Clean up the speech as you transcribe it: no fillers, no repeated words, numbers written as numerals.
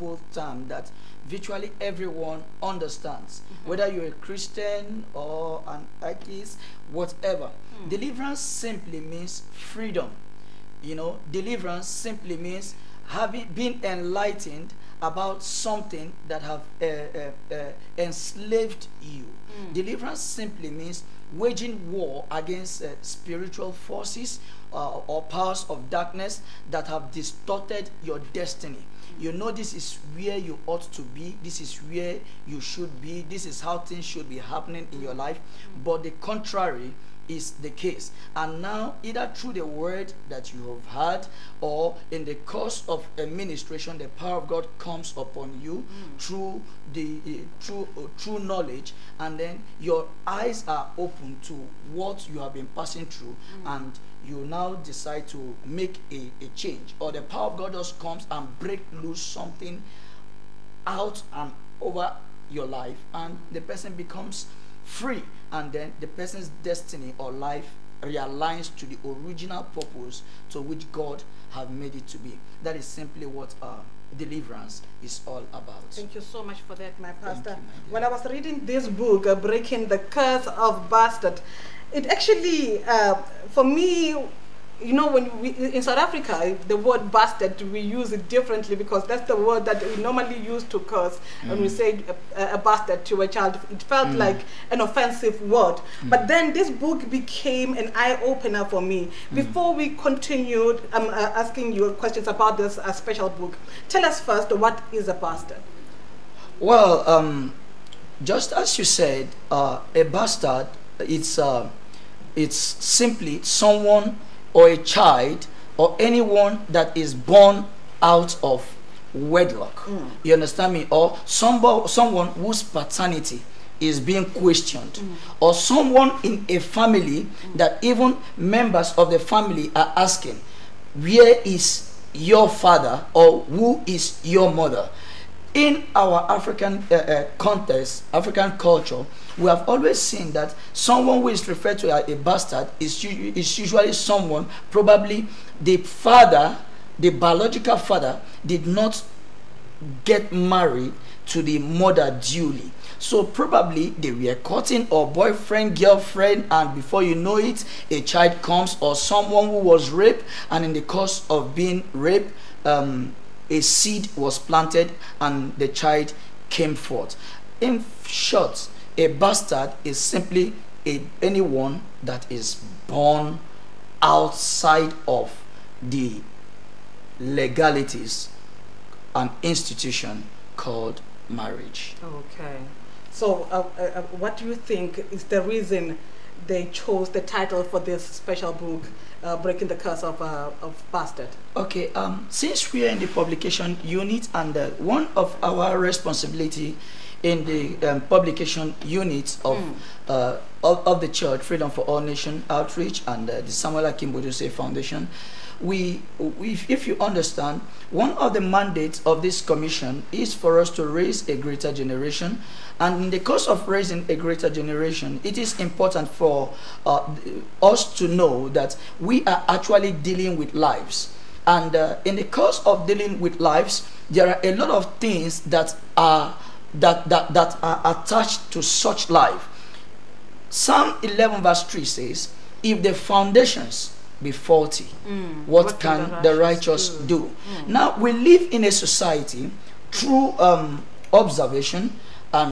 simple term that virtually everyone understands, whether you're a Christian or an atheist, whatever. Deliverance simply means freedom. You know, deliverance simply means having been enlightened about something that have enslaved you. Deliverance simply means waging war against spiritual forces or powers of darkness that have distorted your destiny. You know, this is where you ought to be, this is where you should be, this is how things should be happening in your life, but the contrary is the case. And now, either through the word that you have heard or in the course of administration, the power of God comes upon you through the true knowledge, and then your eyes are open to what you have been passing through, and you now decide to make a change, or the power of God just comes and break loose something out and over your life, and the person becomes free, and then the person's destiny or life realigns to the original purpose to which God have made it to be. That is simply what deliverance is all about. Thank you so much for that, my pastor. You, my when I was reading this book, Breaking the Curse of Bastard, it actually, for me, you know, when we, in South Africa, the word bastard, we use it differently because that's the word that we normally use to curse. When we say a bastard to a child, it felt like an offensive word. But then this book became an eye-opener for me. Before we continued, I'm asking you questions about this special book. Tell us first, what is a bastard? Well, just as you said, a bastard, it's simply someone or a child or anyone that is born out of wedlock. You understand me? Or someone whose paternity is being questioned, or someone in a family that even members of the family are asking, where is your father or who is your mother? In our African context, African culture, we have always seen that someone who is referred to as a bastard is usually someone, probably the father, the biological father, did not get married to the mother duly. So probably they were courting, or boyfriend, girlfriend, and before you know it, a child comes, or someone who was raped, and in the course of being raped, a seed was planted and the child came forth. In short, a bastard is simply anyone that is born outside of the legalities and institution called marriage. Okay. So what do you think is the reason they chose the title for this special book, Breaking the Curse of Bastard? Okay, since we are in the publication unit, and one of our responsibility in the publication unit of the church, Freedom for All Nation Outreach, and the Samuel Akinbodunse Foundation, we, if you understand, one of the mandates of this commission is for us to raise a greater generation. And in the course of raising a greater generation, it is important for us to know that we are actually dealing with lives. And in the course of dealing with lives, there are a lot of things that are attached to such life. Psalm 11 verse 3 says, if the foundations be faulty, what can the righteous do? Now, we live in a society through observation